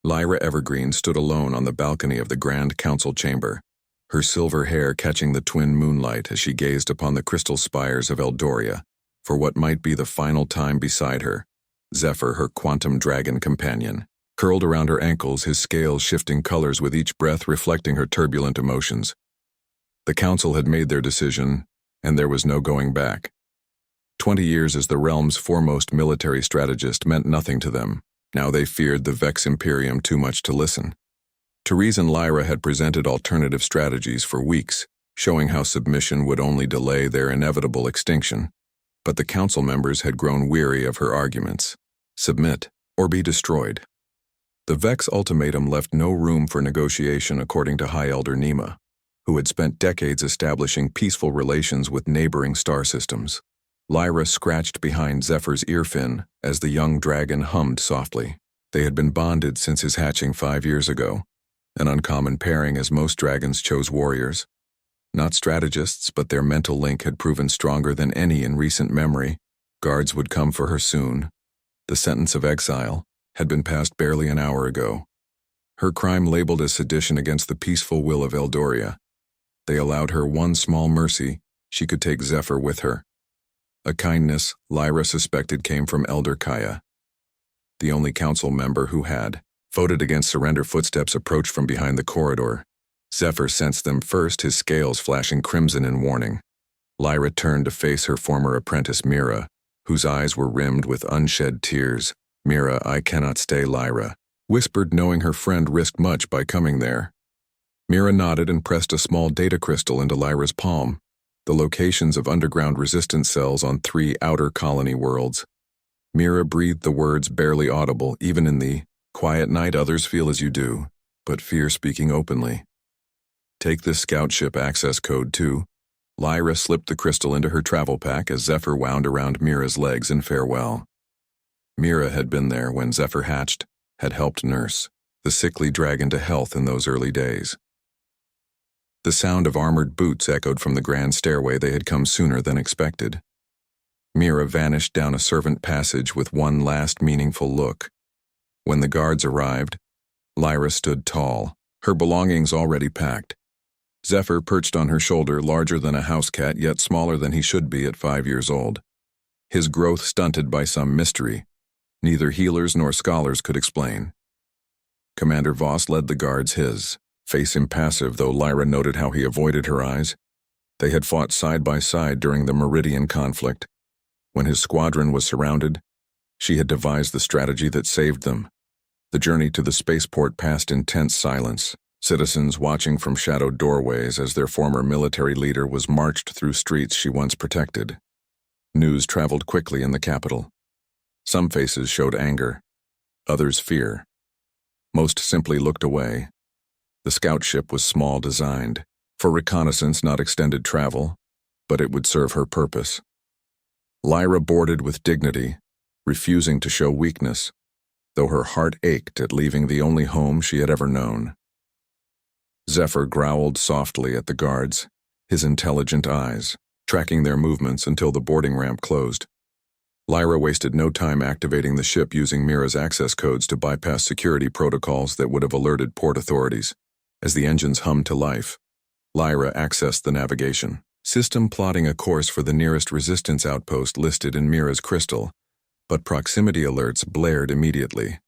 Lyra Evergreen stood alone on the balcony of the Grand Council chamber, her silver hair catching the twin moonlight as she gazed upon the crystal spires of Eldoria, for what might be the final time beside her. Zephyr, her quantum dragon companion, curled around her ankles, his scales shifting colors with each breath reflecting her turbulent emotions. The council had made their decision, and there was no going back. 20 years as the realm's foremost military strategist meant nothing to them. Now they feared the Vex Imperium too much to listen. To reason, Lyra had presented alternative strategies for weeks, showing how submission would only delay their inevitable extinction. But the council members had grown weary of her arguments. Submit, or be destroyed. The Vex ultimatum left no room for negotiation, according to High Elder Nema, who had spent decades establishing peaceful relations with neighboring star systems. Lyra scratched behind Zephyr's earfin as the young dragon hummed softly. They had been bonded since his hatching 5 years ago, an uncommon pairing as most dragons chose warriors. Not strategists, but their mental link had proven stronger than any in recent memory. Guards would come for her soon. The sentence of exile had been passed barely an hour ago. Her crime labeled as sedition against the peaceful will of Eldoria. They allowed her one small mercy: she could take Zephyr with her. A kindness Lyra suspected came from Elder Kaya, the only council member who had voted against surrender. Footsteps approached from behind the corridor. Zephyr sensed them first, his scales flashing crimson in warning. Lyra turned to face her former apprentice Mira, whose eyes were rimmed with unshed tears. "Mira, I cannot stay," Lyra whispered, knowing her friend risked much by coming there. Mira nodded and pressed a small data crystal into Lyra's palm, the locations of underground resistance cells on 3 outer colony worlds. Mira breathed the words barely audible, even in the quiet night. "Others feel as you do, but fear speaking openly. Take this scout ship access code too." Lyra slipped the crystal into her travel pack as Zephyr wound around Mira's legs in farewell. Mira had been there when Zephyr hatched, had helped nurse the sickly dragon to health in those early days. The sound of armored boots echoed from the grand stairway. They had come sooner than expected. Mira vanished down a servant passage with one last meaningful look. When the guards arrived, Lyra stood tall, her belongings already packed. Zephyr perched on her shoulder, larger than a house cat, yet smaller than he should be at 5 years old. His growth stunted by some mystery neither healers nor scholars could explain. Commander Voss led the guards, his face impassive, though Lyra noted how he avoided her eyes. They had fought side by side during the Meridian conflict. When his squadron was surrounded, she had devised the strategy that saved them. The journey to the spaceport passed in tense silence, citizens watching from shadowed doorways as their former military leader was marched through streets she once protected. News traveled quickly in the capital. Some faces showed anger, others fear. Most simply looked away. The scout ship was small, designed for reconnaissance, not extended travel, but it would serve her purpose. Lyra boarded with dignity, refusing to show weakness, though her heart ached at leaving the only home she had ever known. Zephyr growled softly at the guards, his intelligent eyes tracking their movements until the boarding ramp closed. Lyra wasted no time activating the ship using Mira's access codes to bypass security protocols that would have alerted port authorities. As the engines hummed to life, Lyra accessed the navigation system, plotting a course for the nearest resistance outpost listed in Mira's crystal, but proximity alerts blared immediately.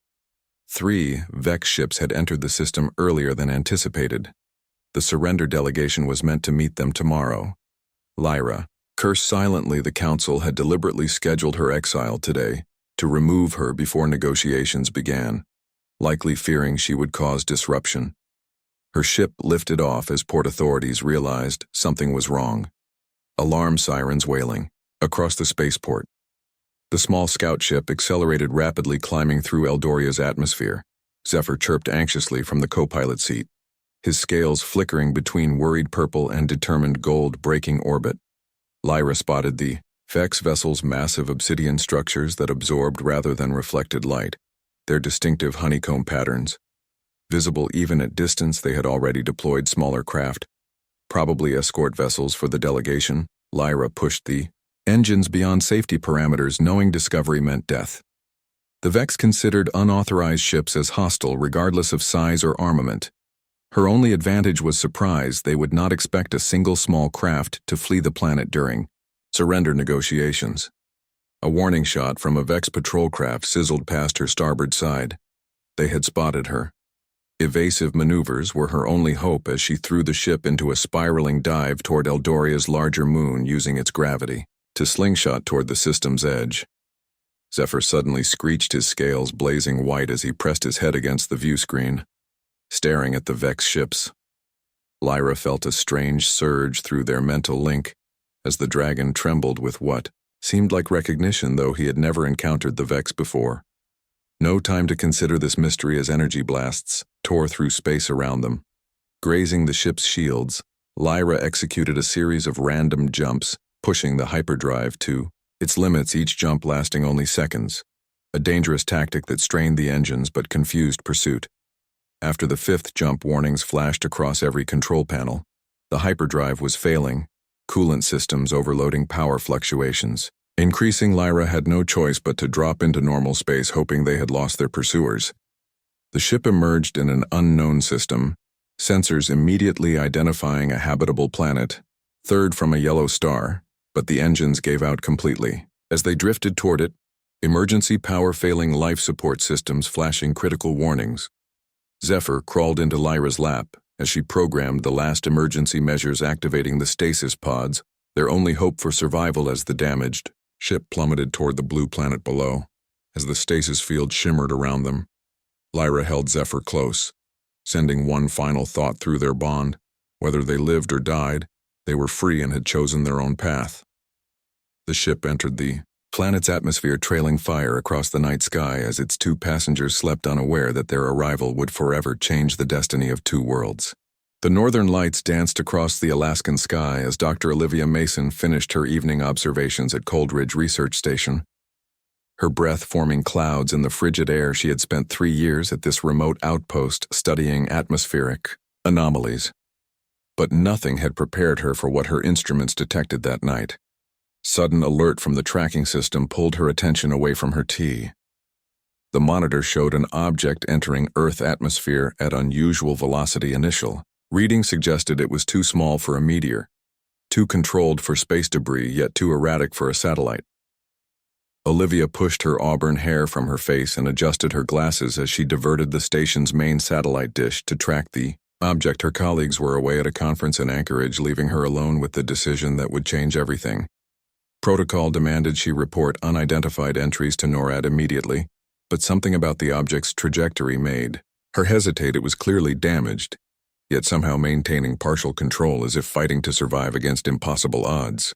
3 Vex ships had entered the system earlier than anticipated. The surrender delegation was meant to meet them tomorrow. Lyra cursed silently. The council had deliberately scheduled her exile today to remove her before negotiations began, likely fearing she would cause disruption. Her ship lifted off as port authorities realized something was wrong. Alarm sirens wailing across the spaceport. The small scout ship accelerated rapidly, climbing through Eldoria's atmosphere. Zephyr chirped anxiously from the co-pilot seat, his scales flickering between worried purple and determined gold, breaking orbit. Lyra spotted the Vex vessel's massive obsidian structures that absorbed rather than reflected light, their distinctive honeycomb patterns. Visible even at distance, they had already deployed smaller craft, probably escort vessels for the delegation. Lyra pushed the engines beyond safety parameters, knowing discovery meant death. The Vex considered unauthorized ships as hostile regardless of size or armament. Her only advantage was surprise. They would not expect a single small craft to flee the planet during surrender negotiations. A warning shot from a Vex patrol craft sizzled past her starboard side. They had spotted her. Evasive maneuvers were her only hope as she threw the ship into a spiraling dive toward Eldoria's larger moon using its gravity to slingshot toward the system's edge. Zephyr suddenly screeched, his scales blazing white as he pressed his head against the view screen, staring at the Vex ships. Lyra felt a strange surge through their mental link as the dragon trembled with what seemed like recognition, though he had never encountered the Vex before. No time to consider this mystery as energy blasts tore through space around them. Grazing the ship's shields, Lyra executed a series of random jumps, pushing the hyperdrive to its limits, each jump lasting only seconds, a dangerous tactic that strained the engines but confused pursuit. After the fifth jump, warnings flashed across every control panel. The hyperdrive was failing, coolant systems overloading, power fluctuations increasing. Lyra had no choice but to drop into normal space, hoping they had lost their pursuers. The ship emerged in an unknown system, sensors immediately identifying a habitable planet, third from a yellow star, but the engines gave out completely. As they drifted toward it, emergency power failing, life support systems flashing critical warnings. Zephyr crawled into Lyra's lap as she programmed the last emergency measures, activating the stasis pods, their only hope for survival as the damaged ship plummeted toward the blue planet below. As the stasis field shimmered around them, Lyra held Zephyr close, sending one final thought through their bond. Whether they lived or died, they were free and had chosen their own path. The ship entered the planet's atmosphere, trailing fire across the night sky as its two passengers slept, unaware that their arrival would forever change the destiny of two worlds. The northern lights danced across the Alaskan sky as Dr. Olivia Mason finished her evening observations at Coldridge Research Station. Her breath forming clouds in the frigid air. She had spent 3 years at this remote outpost studying atmospheric anomalies. But nothing had prepared her for what her instruments detected that night. Sudden alert from the tracking system pulled her attention away from her tea. The monitor showed an object entering Earth atmosphere at unusual velocity. Initial reading suggested it was too small for a meteor, too controlled for space debris, yet too erratic for a satellite. Olivia pushed her auburn hair from her face and adjusted her glasses as she diverted the station's main satellite dish to track the object. Her colleagues were away at a conference in Anchorage, leaving her alone with the decision that would change everything. Protocol demanded she report unidentified entries to NORAD immediately, but something about the object's trajectory made her hesitate. It was clearly damaged, yet somehow maintaining partial control, as if fighting to survive against impossible odds.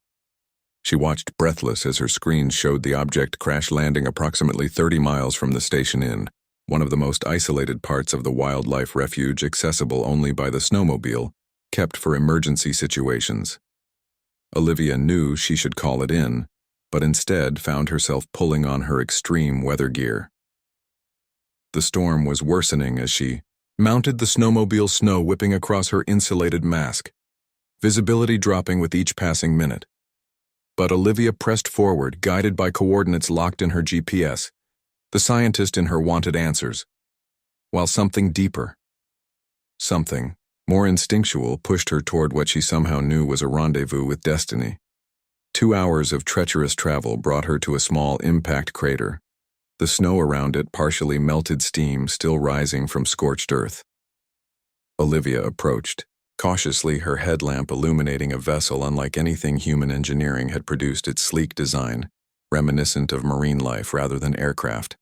She watched breathless as her screen showed the object crash landing approximately 30 miles from the station inn, one of the most isolated parts of the wildlife refuge, accessible only by the snowmobile, kept for emergency situations. Olivia knew she should call it in, but instead found herself pulling on her extreme weather gear. The storm was worsening as she mounted the snowmobile, snow whipping across her insulated mask, visibility dropping with each passing minute. But Olivia pressed forward, guided by coordinates locked in her GPS. The scientist in her wanted answers, while something deeper, something more instinctual, pushed her toward what she somehow knew was a rendezvous with destiny. 2 hours of treacherous travel brought her to a small impact crater, the snow around it partially melted, steam still rising from scorched earth. Olivia approached, cautiously, her headlamp illuminating a vessel unlike anything human engineering had produced, its sleek design reminiscent of marine life rather than aircraft.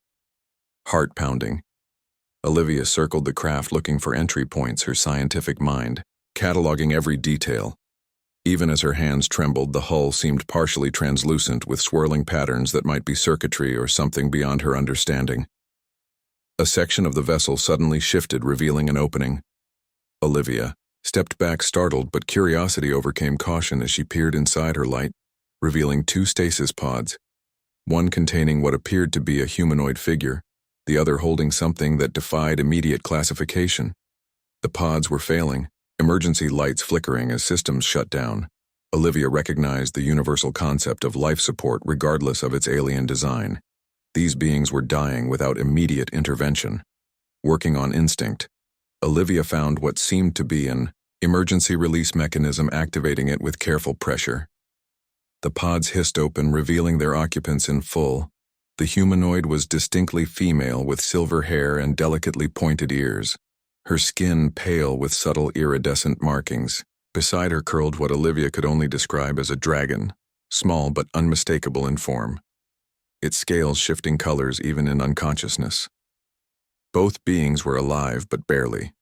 Heart pounding, Olivia circled the craft, looking for entry points, her scientific mind cataloging every detail. Even as her hands trembled, the hull seemed partially translucent, with swirling patterns that might be circuitry or something beyond her understanding. A section of the vessel suddenly shifted, revealing an opening. Olivia stepped back, startled, but curiosity overcame caution as she peered inside her light, revealing 2 stasis pods, one containing what appeared to be a humanoid figure, the other holding something that defied immediate classification. The pods were failing, emergency lights flickering as systems shut down. Olivia recognized the universal concept of life support regardless of its alien design. These beings were dying without immediate intervention. Working on instinct, Olivia found what seemed to be an emergency release mechanism, activating it with careful pressure. The pods hissed open, revealing their occupants in full. The humanoid was distinctly female, with silver hair and delicately pointed ears, her skin pale with subtle iridescent markings. Beside her curled what Olivia could only describe as a dragon, small but unmistakable in form, its scales shifting colors even in unconsciousness. Both beings were alive, but barely.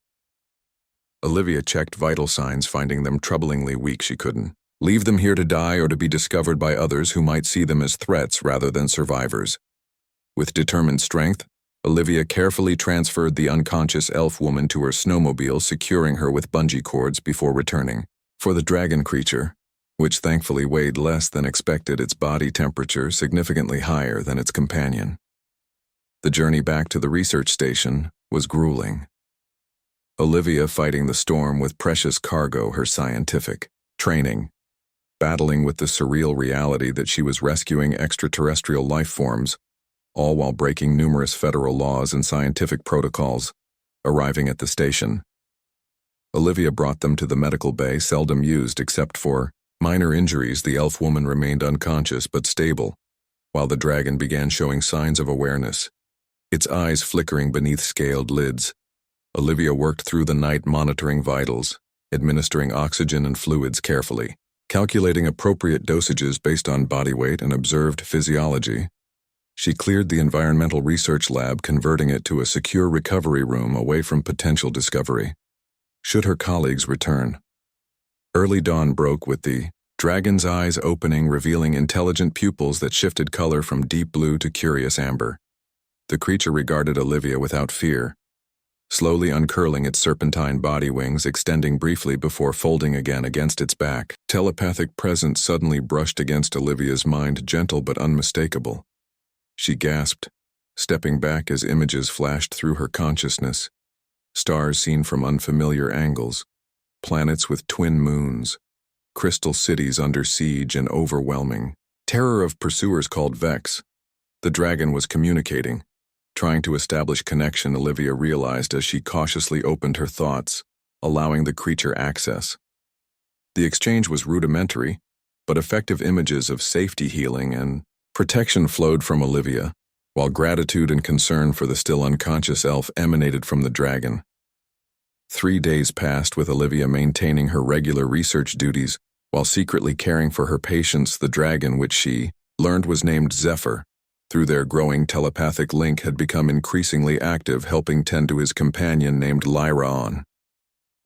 Olivia checked vital signs, finding them troublingly weak. She couldn't leave them here to die or to be discovered by others who might see them as threats rather than survivors. With determined strength, Olivia carefully transferred the unconscious elf woman to her snowmobile, securing her with bungee cords before returning. For the dragon creature, which thankfully weighed less than expected, its body temperature significantly higher than its companion. The journey back to the research station was grueling. Olivia fighting the storm with precious cargo, her scientific training, battling with the surreal reality that she was rescuing extraterrestrial life forms, all while breaking numerous federal laws and scientific protocols. Arriving at the station, Olivia brought them to the medical bay, seldom used except for minor injuries. The elf woman remained unconscious but stable, while the dragon began showing signs of awareness, its eyes flickering beneath scaled lids. Olivia worked through the night, monitoring vitals, administering oxygen and fluids carefully, calculating appropriate dosages based on body weight and observed physiology. She cleared the environmental research lab, converting it to a secure recovery room away from potential discovery should her colleagues return. Early dawn broke with the dragon's eyes opening, revealing intelligent pupils that shifted color from deep blue to curious amber. The creature regarded Olivia without fear, slowly uncurling its serpentine body wings, extending briefly before folding again against its back. Telepathic presence suddenly brushed against Olivia's mind, gentle but unmistakable. She gasped, stepping back as images flashed through her consciousness. Stars seen from unfamiliar angles, planets with twin moons, crystal cities under siege, and overwhelming terror of pursuers called Vex. The dragon was communicating, trying to establish connection, Olivia realized as she cautiously opened her thoughts, allowing the creature access. The exchange was rudimentary, but effective images of safety, healing, and protection flowed from Olivia, while gratitude and concern for the still unconscious elf emanated from the dragon. 3 days passed with Olivia maintaining her regular research duties while secretly caring for her patients. The dragon, which she learned was named Zephyr, through their growing telepathic link, had become increasingly active, helping tend to his companion named Lyra on.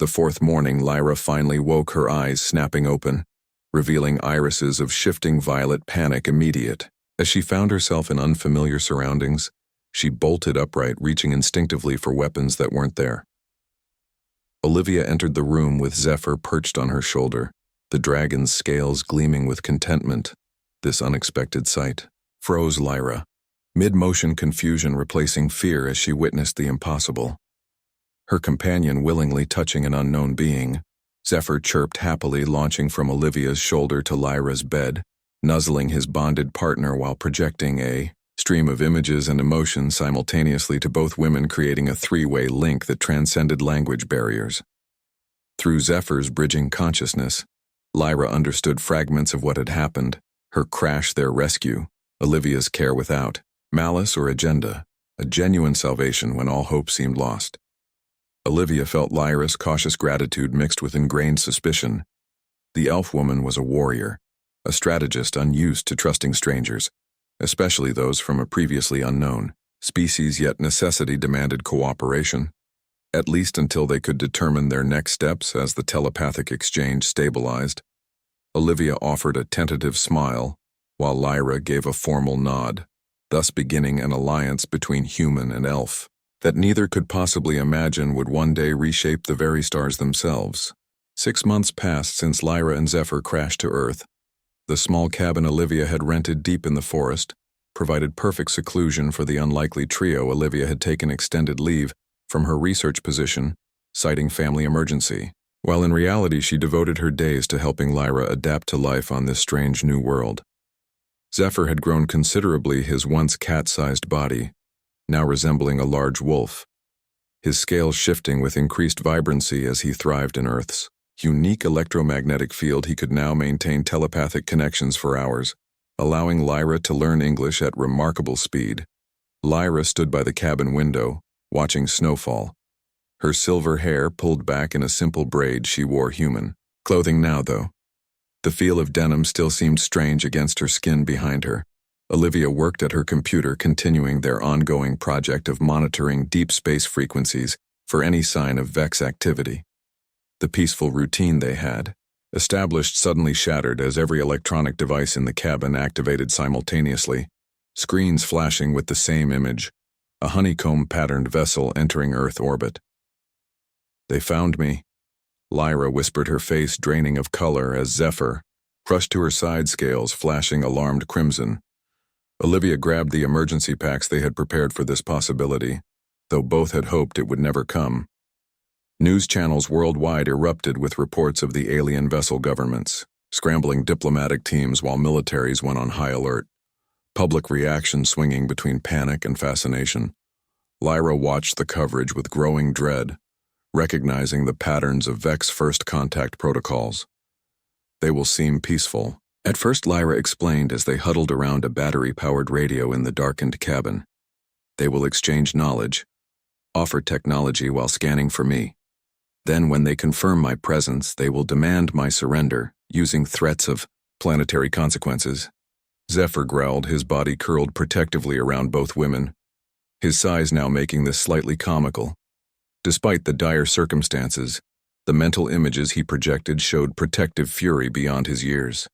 The 4th morning, Lyra finally woke, her eyes snapping open, revealing irises of shifting violet, panic immediate. As she found herself in unfamiliar surroundings, she bolted upright, reaching instinctively for weapons that weren't there. Olivia entered the room with Zephyr perched on her shoulder, the dragon's scales gleaming with contentment. This unexpected sight froze Lyra, mid-motion, confusion replacing fear as she witnessed the impossible. Her companion willingly touching an unknown being, Zephyr chirped happily, launching from Olivia's shoulder to Lyra's bed, nuzzling his bonded partner while projecting a stream of images and emotions simultaneously to both women, creating a 3-way link that transcended language barriers. Through Zephyr's bridging consciousness, Lyra understood fragments of what had happened, her crash, their rescue, Olivia's care without malice or agenda, a genuine salvation when all hope seemed lost. Olivia felt Lyra's cautious gratitude mixed with ingrained suspicion. The elf woman was a warrior, a strategist unused to trusting strangers, especially those from a previously unknown species, yet necessity demanded cooperation, at least until they could determine their next steps. As the telepathic exchange stabilized, Olivia offered a tentative smile, while Lyra gave a formal nod, thus beginning an alliance between human and elf that neither could possibly imagine would one day reshape the very stars themselves. 6 months passed since Lyra and Zephyr crashed to Earth. The small cabin Olivia had rented deep in the forest provided perfect seclusion for the unlikely trio. Olivia had taken extended leave from her research position, citing family emergency, while in reality she devoted her days to helping Lyra adapt to life on this strange new world. Zephyr had grown considerably, his once cat-sized body, now resembling a large wolf, his scales shifting with increased vibrancy as he thrived in Earth's unique electromagnetic field. He could now maintain telepathic connections for hours, allowing Lyra to learn English at remarkable speed. Lyra stood by the cabin window, watching snowfall. Her silver hair pulled back in a simple braid. She wore human clothing now, though. The feel of denim still seemed strange against her skin behind her. Olivia worked at her computer, continuing their ongoing project of monitoring deep space frequencies for any sign of Vex activity. The peaceful routine they had established suddenly shattered as every electronic device in the cabin activated simultaneously, screens flashing with the same image, a honeycomb-patterned vessel entering Earth orbit. "They found me," Lyra whispered, her face draining of color as Zephyr crushed to her side, scales flashing alarmed crimson. Olivia grabbed the emergency packs they had prepared for this possibility, though both had hoped it would never come. News channels worldwide erupted with reports of the alien vessel governments, scrambling diplomatic teams while militaries went on high alert, public reaction swinging between panic and fascination. Lyra watched the coverage with growing dread, recognizing the patterns of Vex first contact protocols. "They will seem peaceful," at first Lyra explained as they huddled around a battery-powered radio in the darkened cabin. "They will exchange knowledge, offer technology while scanning for me. Then when they confirm my presence, they will demand my surrender, using threats of planetary consequences." Zephyr growled, his body curled protectively around both women, his size now making this slightly comical. Despite the dire circumstances, the mental images he projected showed protective fury beyond his years.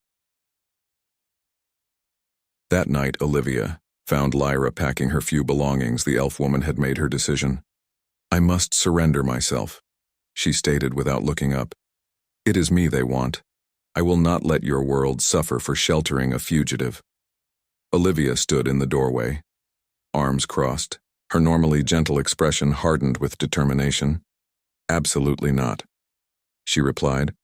That night, Olivia found Lyra packing her few belongings. The elf woman had made her decision. "I must surrender myself," she stated without looking up. "It is me they want. I will not let your world suffer for sheltering a fugitive." Olivia stood in the doorway, arms crossed, her normally gentle expression hardened with determination. "Absolutely not," she replied.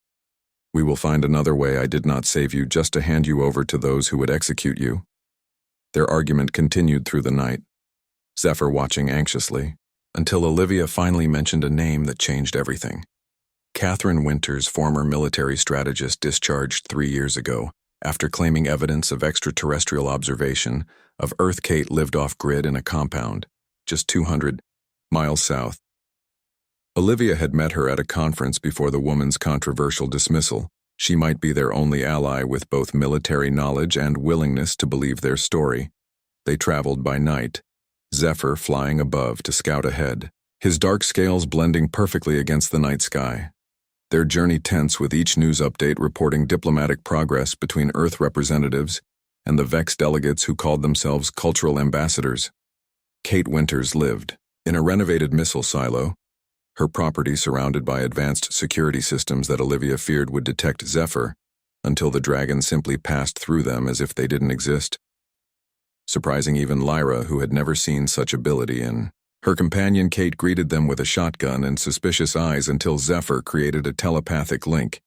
"We will find another way. I did not save you just to hand you over to those who would execute you." Their argument continued through the night, Zephyr watching anxiously, until Olivia finally mentioned a name that changed everything. Catherine Winters, former military strategist discharged 3 years ago, after claiming evidence of extraterrestrial observation of Earth. Kate lived off-grid in a compound, just 200 miles south. Olivia had met her at a conference before the woman's controversial dismissal. She might be their only ally with both military knowledge and willingness to believe their story. They traveled by night, Zephyr flying above to scout ahead, his dark scales blending perfectly against the night sky. Their journey tense, with each news update reporting diplomatic progress between Earth representatives and the Vex delegates who called themselves cultural ambassadors. Kate Winters lived in a renovated missile silo, her property surrounded by advanced security systems that Olivia feared would detect Zephyr, until the dragon simply passed through them as if they didn't exist. Surprising even Lyra, who had never seen such ability in her companion. Kate greeted them with a shotgun and suspicious eyes until Zephyr created a telepathic link,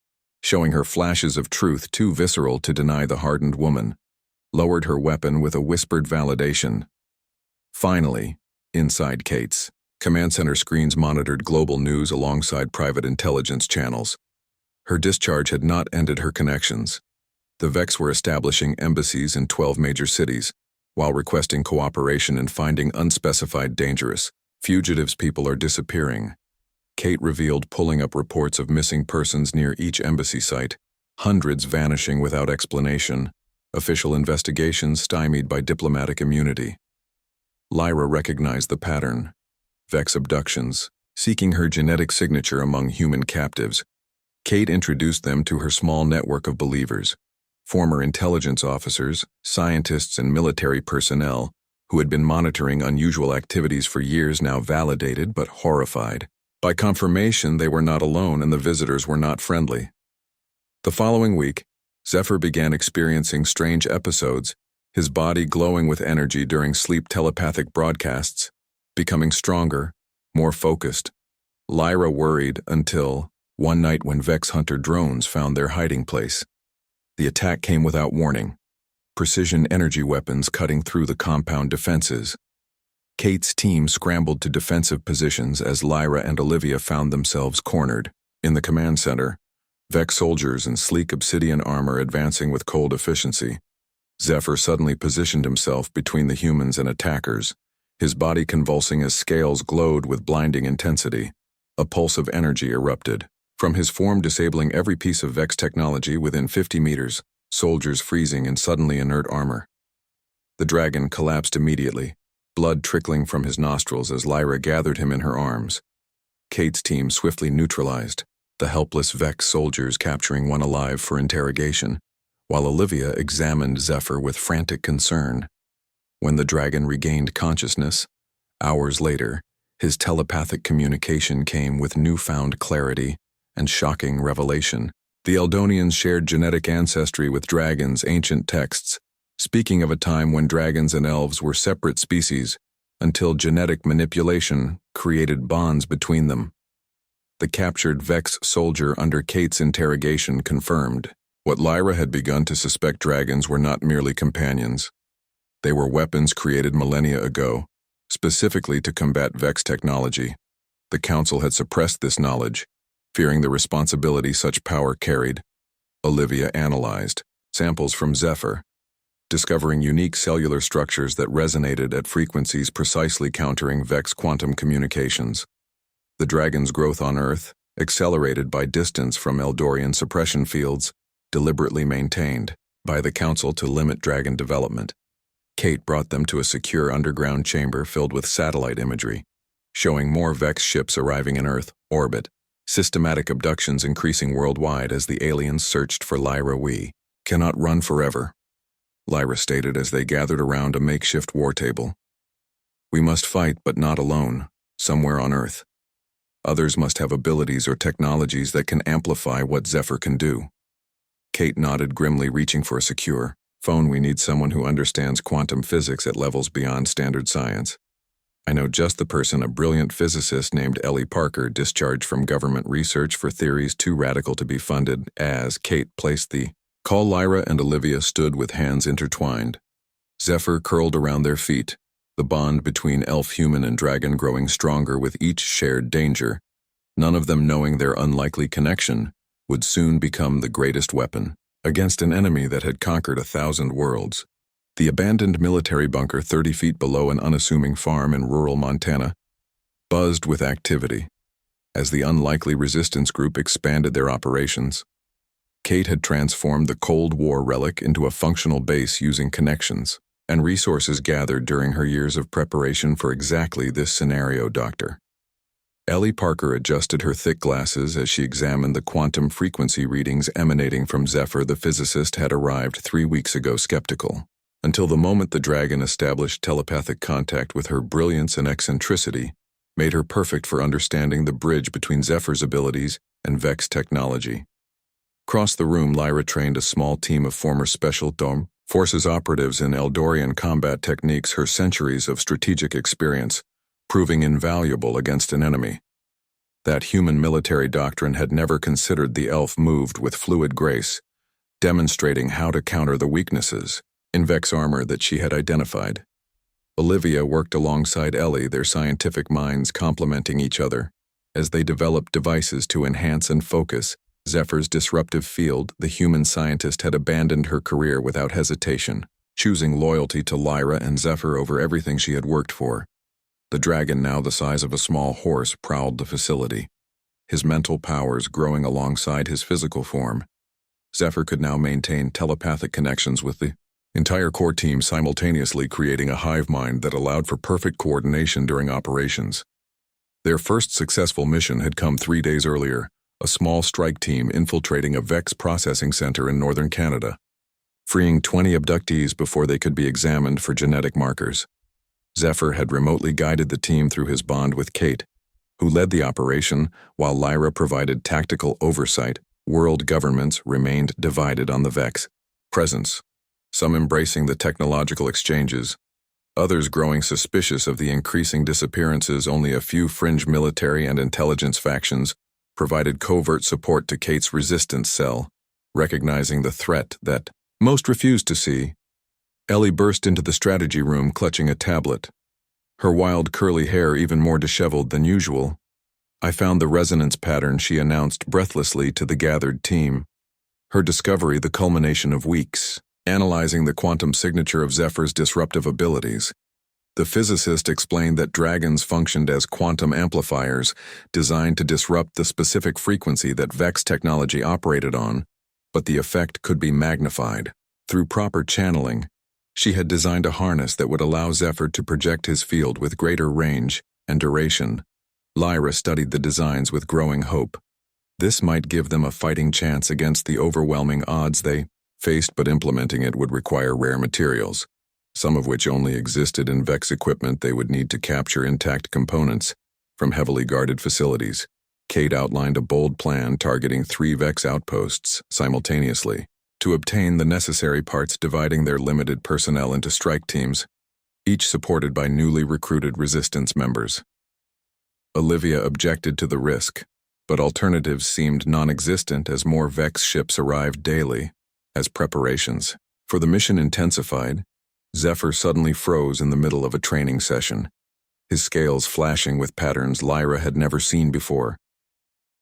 showing her flashes of truth too visceral to deny the hardened woman, lowered her weapon with a whispered validation. Finally, inside Kate's command center, screens monitored global news alongside private intelligence channels. Her discharge had not ended her connections. The Vex were establishing embassies in 12 major cities, while requesting cooperation in finding unspecified dangerous fugitives. People are disappearing, Kate revealed, pulling up reports of missing persons near each embassy site, hundreds vanishing without explanation, official investigations stymied by diplomatic immunity. Lyra recognized the pattern. Vex abductions, seeking her genetic signature among human captives. Kate introduced them to her small network of believers, former intelligence officers, scientists, and military personnel who had been monitoring unusual activities for years, now validated but horrified by confirmation they were not alone and the visitors were not friendly. The following week, Zephyr began experiencing strange episodes, his body glowing with energy during sleep, telepathic broadcasts, becoming stronger, more focused. Lyra worried until one night when Vex hunter drones found their hiding place. The attack came without warning, precision energy weapons cutting through the compound defenses. Kate's team scrambled to defensive positions as Lyra and Olivia found themselves cornered. In the command center, Vex soldiers in sleek obsidian armor advancing with cold efficiency. Zephyr suddenly positioned himself between the humans and attackers, his body convulsing as scales glowed with blinding intensity. A pulse of energy erupted. From his form disabling every piece of Vex technology within 50 meters, soldiers freezing in suddenly inert armor. The dragon collapsed immediately, blood trickling from his nostrils as Lyra gathered him in her arms. Kate's team swiftly neutralized, the helpless Vex soldiers capturing one alive for interrogation, while Olivia examined Zephyr with frantic concern. When the dragon regained consciousness, hours later, his telepathic communication came with newfound clarity and shocking revelation. The Eldonians shared genetic ancestry with dragons' ancient texts, speaking of a time when dragons and elves were separate species, until genetic manipulation created bonds between them. The captured Vex soldier under Kate's interrogation confirmed what Lyra had begun to suspect: dragons were not merely companions. They were weapons created millennia ago, specifically to combat Vex technology. The Council had suppressed this knowledge, fearing the responsibility such power carried. Olivia analyzed samples from Zephyr, discovering unique cellular structures that resonated at frequencies precisely countering Vex quantum communications. The dragon's growth on Earth, accelerated by distance from Eldorian suppression fields, deliberately maintained by the Council to limit dragon development. Kate brought them to a secure underground chamber filled with satellite imagery, showing more Vex ships arriving in Earth orbit, systematic abductions increasing worldwide as the aliens searched for Lyra. "We cannot run forever," Lyra stated as they gathered around a makeshift war table. "We must fight, but not alone, somewhere on Earth. Others must have abilities or technologies that can amplify what Zephyr can do." Kate nodded grimly, reaching for a secure phone. "We need someone who understands quantum physics at levels beyond standard science. I know just the person, a brilliant physicist named Ellie Parker, discharged from government research for theories too radical to be funded." As Kate placed the call, Lyra and Olivia stood with hands intertwined. Zephyr curled around their feet, the bond between elf-human and dragon growing stronger with each shared danger. None of them knowing their unlikely connection would soon become the greatest weapon against an enemy that had conquered 1,000 worlds. The abandoned military bunker 30 feet below an unassuming farm in rural Montana buzzed with activity as the unlikely resistance group expanded their operations. Kate had transformed the Cold War relic into a functional base using connections and resources gathered during her years of preparation for exactly this scenario. Dr. Ellie Parker adjusted her thick glasses as she examined the quantum frequency readings emanating from Zephyr. The physicist had arrived 3 weeks ago, skeptical, until the moment the dragon established telepathic contact with her. Brilliance and eccentricity made her perfect for understanding the bridge between Zephyr's abilities and Vex technology. Across the room, Lyra trained a small team of former Special Forces operatives in Eldorian combat techniques, her centuries of strategic experience proving invaluable against an enemy that human military doctrine had never considered. The elf moved with fluid grace, demonstrating how to counter the weaknesses in Vex armor that she had identified. Olivia worked alongside Ellie, their scientific minds complementing each other as they developed devices to enhance and focus Zephyr's disruptive field. The human scientist had abandoned her career without hesitation, choosing loyalty to Lyra and Zephyr over everything she had worked for. The dragon, now the size of a small horse, prowled the facility, his mental powers growing alongside his physical form. Zephyr could now maintain telepathic connections with the entire core team, simultaneously creating a hive mind that allowed for perfect coordination during operations. Their first successful mission had come 3 days earlier, a small strike team infiltrating a Vex processing center in northern Canada, freeing 20 abductees before they could be examined for genetic markers. Zephyr had remotely guided the team through his bond with Kate, who led the operation while Lyra provided tactical oversight. World governments remained divided on the Vex presence, some embracing the technological exchanges, others growing suspicious of the increasing disappearances. Only a few fringe military and intelligence factions provided covert support to Kate's resistance cell, recognizing the threat that most refused to see. Ellie burst into the strategy room clutching a tablet, her wild curly hair even more disheveled than usual. "I found the resonance pattern," she announced breathlessly to the gathered team. Her discovery the culmination of weeks, analyzing the quantum signature of Zephyr's disruptive abilities. The physicist explained that dragons functioned as quantum amplifiers designed to disrupt the specific frequency that Vex technology operated on, but the effect could be magnified. Through proper channeling, she had designed a harness that would allow Zephyr to project his field with greater range and duration. Lyra studied the designs with growing hope. This might give them a fighting chance against the overwhelming odds they faced, but implementing it would require rare materials, some of which only existed in Vex equipment they would need to capture intact components from heavily guarded facilities. Kate outlined a bold plan targeting 3 Vex outposts simultaneously to obtain the necessary parts, dividing their limited personnel into strike teams, each supported by newly recruited resistance members. Olivia objected to the risk, but alternatives seemed non-existent as more Vex ships arrived daily. As preparations for the mission intensified, Zephyr suddenly froze in the middle of a training session, his scales flashing with patterns Lyra had never seen before.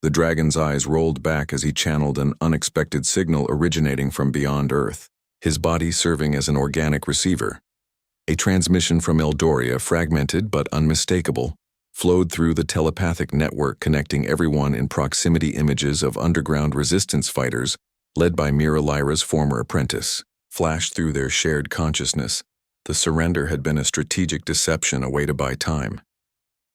The dragon's eyes rolled back as he channeled an unexpected signal originating from beyond Earth, his body serving as an organic receiver. A transmission from Eldoria, fragmented but unmistakable, flowed through the telepathic network connecting everyone in proximity. Images of underground resistance fighters, led by Mira, Lyra's former apprentice, flashed through their shared consciousness. The surrender had been a strategic deception awaited by time.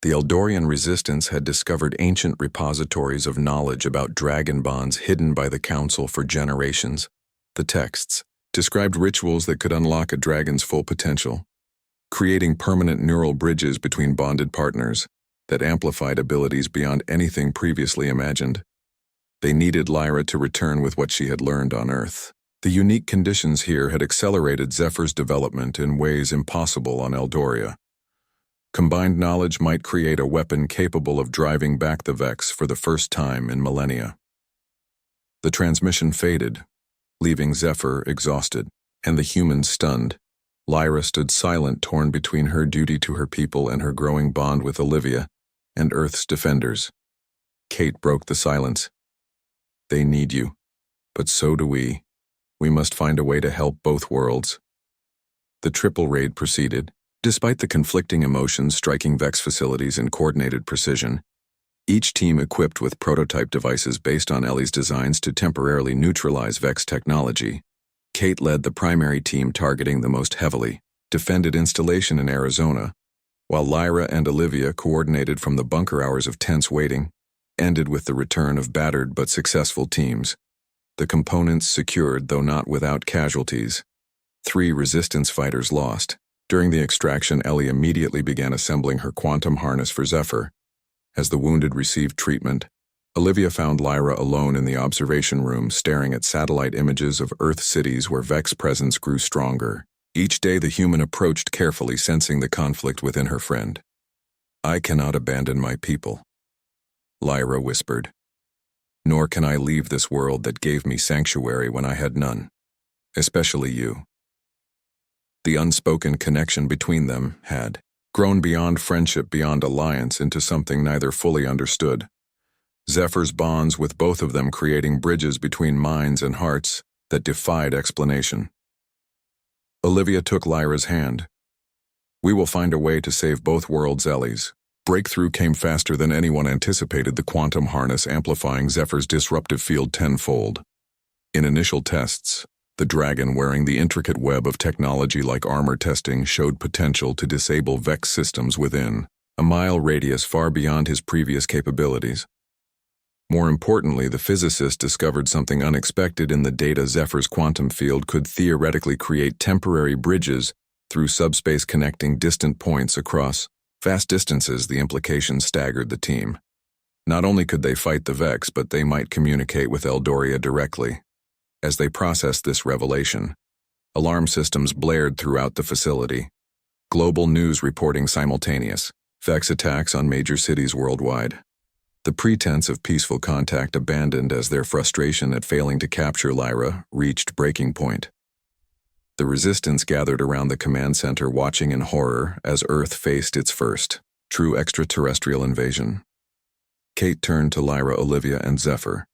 The Eldorian resistance had discovered ancient repositories of knowledge about dragon bonds hidden by the Council for generations. The texts described rituals that could unlock a dragon's full potential, creating permanent neural bridges between bonded partners that amplified abilities beyond anything previously imagined. They needed Lyra to return with what she had learned on Earth. The unique conditions here had accelerated Zephyr's development in ways impossible on Eldoria. Combined knowledge might create a weapon capable of driving back the Vex for the first time in millennia. The transmission faded, leaving Zephyr exhausted, and the humans stunned. Lyra stood silent, torn between her duty to her people and her growing bond with Olivia and Earth's defenders. Kate broke the silence. "They need you, but so do we. We must find a way to help both worlds." The triple raid proceeded. Despite the conflicting emotions striking Vex facilities in coordinated precision, each team equipped with prototype devices based on Ellie's designs to temporarily neutralize Vex technology. Kate led the primary team targeting the most heavily defended installation in Arizona, while Lyra and Olivia coordinated from the bunker. Hours of tense waiting ended with the return of battered but successful teams. The components secured, though not without casualties. 3 resistance fighters lost. During the extraction, Ellie immediately began assembling her quantum harness for Zephyr. As the wounded received treatment, Olivia found Lyra alone in the observation room, staring at satellite images of Earth cities where Vex presence grew stronger. Each day the human approached carefully, sensing the conflict within her friend. "I cannot abandon my people," Lyra whispered. "Nor can I leave this world that gave me sanctuary when I had none. Especially you." The unspoken connection between them had grown beyond friendship, beyond alliance, into something neither fully understood. Zephyr's bonds with both of them creating bridges between minds and hearts that defied explanation. Olivia took Lyra's hand. "We will find a way to save both worlds, Ellie's." Breakthrough came faster than anyone anticipated, the quantum harness amplifying Zephyr's disruptive field tenfold. In initial tests, the dragon, wearing the intricate web of technology like armor testing, showed potential to disable Vex systems within a mile radius far beyond his previous capabilities. More importantly, the physicist discovered something unexpected in the data. Zephyr's quantum field could theoretically create temporary bridges through subspace, connecting distant points across vast distances. The implications staggered the team. Not only could they fight the Vex, but they might communicate with Eldoria directly. As they processed this revelation, alarm systems blared throughout the facility. Global news reporting simultaneous Vex attacks on major cities worldwide. The pretense of peaceful contact abandoned as their frustration at failing to capture Lyra reached breaking point. The resistance gathered around the command center watching in horror as Earth faced its first true extraterrestrial invasion. Kate turned to Lyra, Olivia, and Zephyr.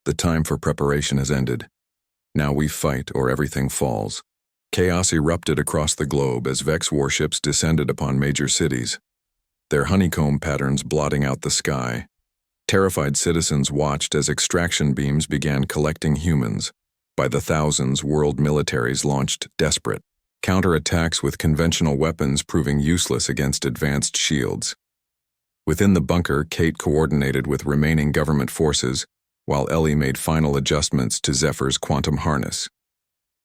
The time for preparation has ended. Now we fight or everything falls. Chaos erupted across the globe as Vex warships descended upon major cities, their honeycomb patterns blotting out the sky. Terrified citizens watched as extraction beams began collecting humans. By the thousands, world militaries launched desperate counterattacks with conventional weapons proving useless against advanced shields. Within the bunker, Kate coordinated with remaining government forces, while Ellie made final adjustments to Zephyr's quantum harness.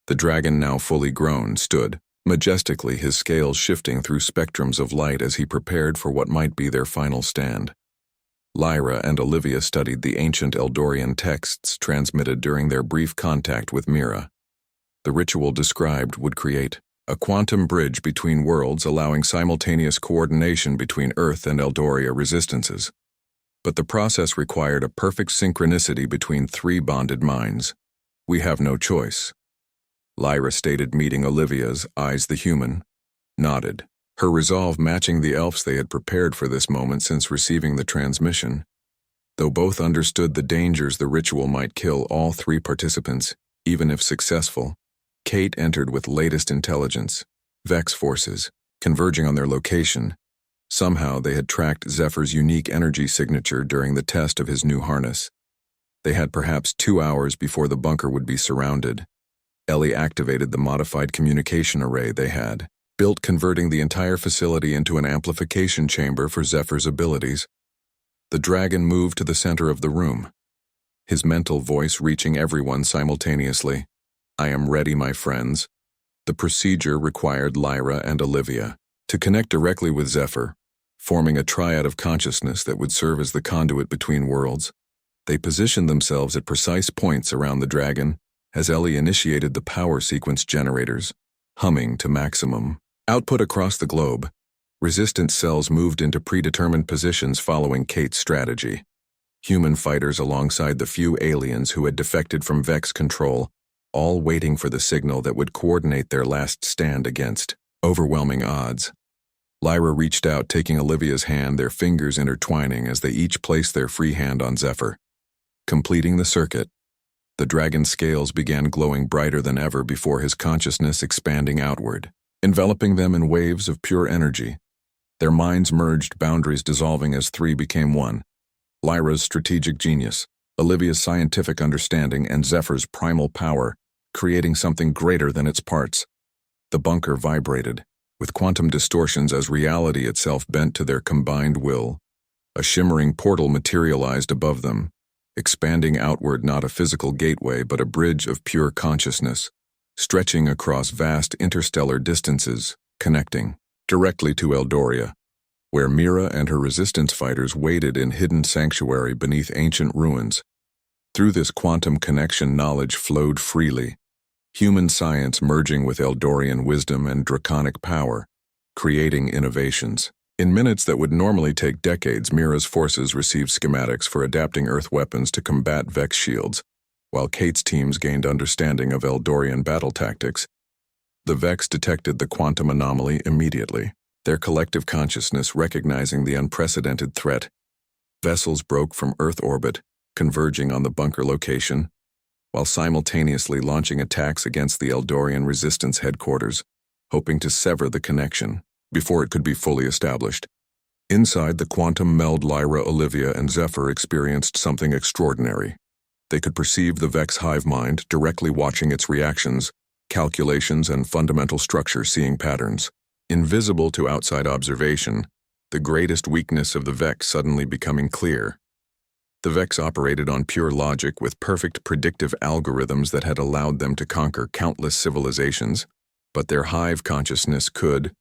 The dragon, now fully grown, stood majestically, his scales shifting through spectrums of light as he prepared for what might be their final stand. Lyra and Olivia studied the ancient Eldorian texts transmitted during their brief contact with Mira. The ritual described would create a quantum bridge between worlds, allowing simultaneous coordination between Earth and Eldoria resistances. But the process required a perfect synchronicity between three bonded minds. "We have no choice," Lyra stated, meeting Olivia's eyes. The human nodded, her resolve matching the elf's they had prepared for this moment since receiving the transmission. Though both understood the dangers the ritual might kill all three participants, even if successful, Kate entered with latest intelligence. Vex forces, converging on their location. Somehow they had tracked Zephyr's unique energy signature during the test of his new harness. They had perhaps 2 hours before the bunker would be surrounded. Ellie activated the modified communication array they had built, converting the entire facility into an amplification chamber for Zephyr's abilities. The dragon moved to the center of the room, his mental voice reaching everyone simultaneously. "I am ready, my friends." The procedure required Lyra and Olivia to connect directly with Zephyr, forming a triad of consciousness that would serve as the conduit between worlds. They positioned themselves at precise points around the dragon as Ellie initiated the power sequence generators, humming to maximum output across the globe. Resistance cells moved into predetermined positions following Kate's strategy. Human fighters alongside the few aliens who had defected from Vex control, all waiting for the signal that would coordinate their last stand against overwhelming odds. Lyra reached out, taking Olivia's hand, their fingers intertwining as they each placed their free hand on Zephyr. Completing the circuit, the dragon's scales began glowing brighter than ever before his consciousness expanding outward, enveloping them in waves of pure energy. Their minds merged, boundaries dissolving as three became one. Lyra's strategic genius, Olivia's scientific understanding, and Zephyr's primal power, creating something greater than its parts. The bunker vibrated, with quantum distortions as reality itself bent to their combined will. A shimmering portal materialized above them, expanding outward, not a physical gateway but a bridge of pure consciousness, stretching across vast interstellar distances, connecting directly to Eldoria, where Mira and her resistance fighters waited in hidden sanctuary beneath ancient ruins. Through this quantum connection, knowledge flowed freely, human science merging with Eldorian wisdom and draconic power, creating innovations. In minutes that would normally take decades, Mira's forces received schematics for adapting Earth weapons to combat Vex shields, while Kate's teams gained understanding of Eldorian battle tactics. The Vex detected the quantum anomaly immediately, their collective consciousness recognizing the unprecedented threat. Vessels broke from Earth orbit, converging on the bunker location, while simultaneously launching attacks against the Eldorian resistance headquarters, hoping to sever the connection before it could be fully established. Inside the quantum meld, Lyra, Olivia, and Zephyr experienced something extraordinary. They could perceive the Vex hive mind, directly watching its reactions, calculations, and fundamental structure, seeing patterns. Invisible to outside observation, the greatest weakness of the Vex suddenly becoming clear. The Vex operated on pure logic with perfect predictive algorithms that had allowed them to conquer countless civilizations, but their hive consciousness could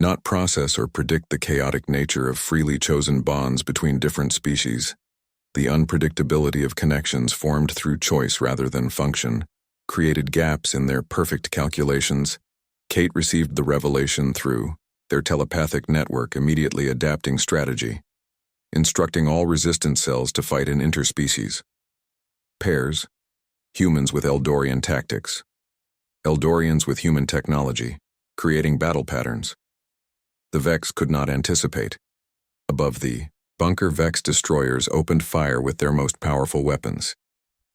not process or predict the chaotic nature of freely chosen bonds between different species. The unpredictability of connections formed through choice rather than function created gaps in their perfect calculations. Kate received the revelation through their telepathic network, immediately adapting strategy, instructing all resistance cells to fight in interspecies pairs, humans with Eldorian tactics. Eldorians with human technology, creating battle patterns. The Vex could not anticipate. Above the bunker, Vex destroyers opened fire with their most powerful weapons.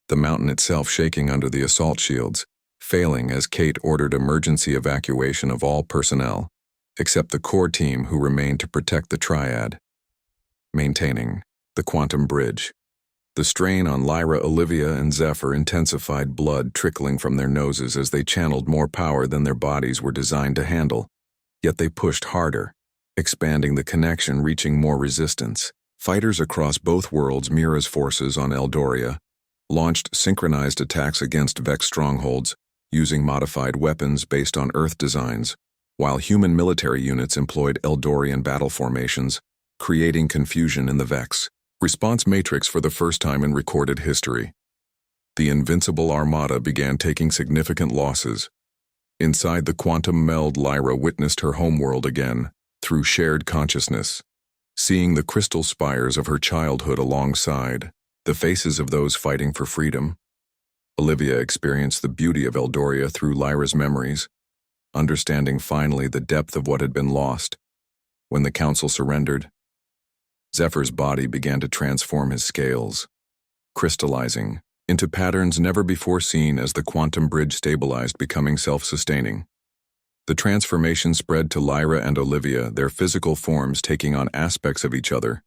The mountain itself shaking under the assault shields, failing as Kate ordered emergency evacuation of all personnel, except the core team who remained to protect the Triad. Maintaining the quantum bridge. The strain on Lyra, Olivia, and Zephyr intensified, blood trickling from their noses as they channeled more power than their bodies were designed to handle. Yet they pushed harder, expanding the connection, reaching more resistance. Fighters across both worlds, Mira's forces on Eldoria, launched synchronized attacks against Vex strongholds, using modified weapons based on Earth designs, while human military units employed Eldorian battle formations, creating confusion in the Vex response matrix for the first time in recorded history. The invincible armada began taking significant losses. Inside the quantum meld, Lyra witnessed her homeworld again, through shared consciousness, seeing the crystal spires of her childhood alongside the faces of those fighting for freedom. Olivia experienced the beauty of Eldoria through Lyra's memories, understanding finally the depth of what had been lost. When the council surrendered, Zephyr's body began to transform his scales, crystallizing into patterns never before seen as the quantum bridge stabilized, becoming self-sustaining. The transformation spread to Lyra and Olivia, their physical forms taking on aspects of each other.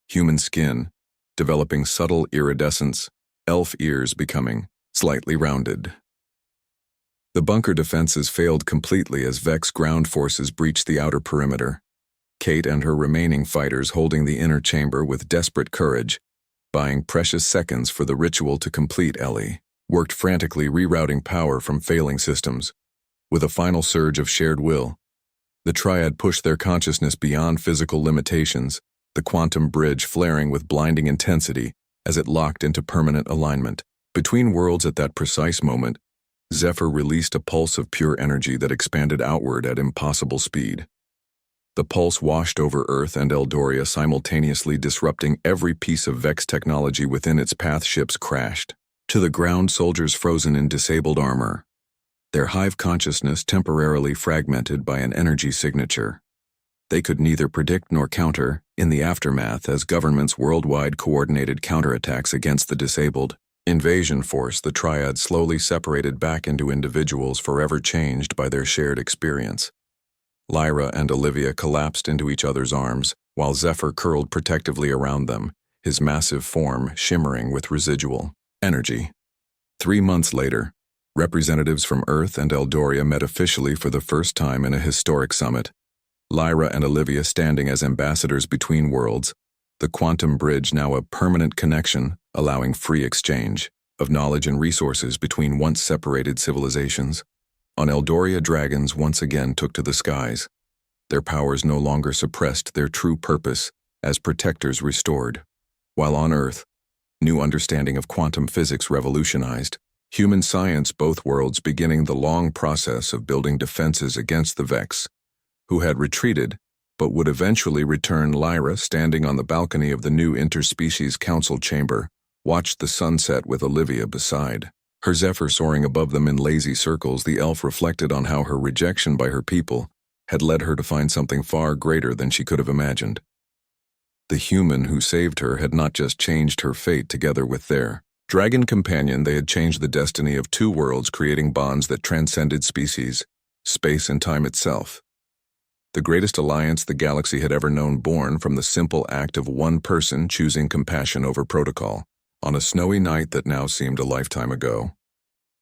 Human skin, developing subtle iridescence, elf ears becoming slightly rounded. The bunker defenses failed completely as Vex ground forces breached the outer perimeter. Kate and her remaining fighters holding the inner chamber with desperate courage, buying precious seconds for the ritual to complete. Ellie worked frantically, rerouting power from failing systems. With a final surge of shared will, the Triad pushed their consciousness beyond physical limitations, the quantum bridge flaring with blinding intensity as it locked into permanent alignment. Between worlds at that precise moment, Zephyr released a pulse of pure energy that expanded outward at impossible speed. The pulse washed over Earth and Eldoria, simultaneously disrupting every piece of Vex technology within its path. Ships crashed to the ground, soldiers frozen in disabled armor, their hive consciousness temporarily fragmented by an energy signature they could neither predict nor counter. In the aftermath, as governments worldwide coordinated counterattacks against the disabled invasion force, the Triad slowly separated back into individuals forever changed by their shared experience. Lyra and Olivia collapsed into each other's arms, while Zephyr curled protectively around them, his massive form shimmering with residual energy. 3 months later, representatives from Earth and Eldoria met officially for the first time in a historic summit. Lyra and Olivia standing as ambassadors between worlds, the quantum bridge now a permanent connection, allowing free exchange of knowledge and resources between once separated civilizations. On Eldoria, dragons once again took to the skies. Their powers no longer suppressed their true purpose as protectors restored. While on Earth, new understanding of quantum physics revolutionized human science, both worlds beginning the long process of building defenses against the Vex, who had retreated but would eventually return. Lyra, standing on the balcony of the new interspecies council chamber, watched the sunset with Olivia beside her. Zephyr soaring above them in lazy circles, the elf reflected on how her rejection by her people had led her to find something far greater than she could have imagined. The human who saved her had not just changed her fate together with their dragon companion, they had changed the destiny of 2 worlds, creating bonds that transcended species, space, and time itself. The greatest alliance the galaxy had ever known, born from the simple act of one person choosing compassion over protocol. On a snowy night that now seemed a lifetime ago,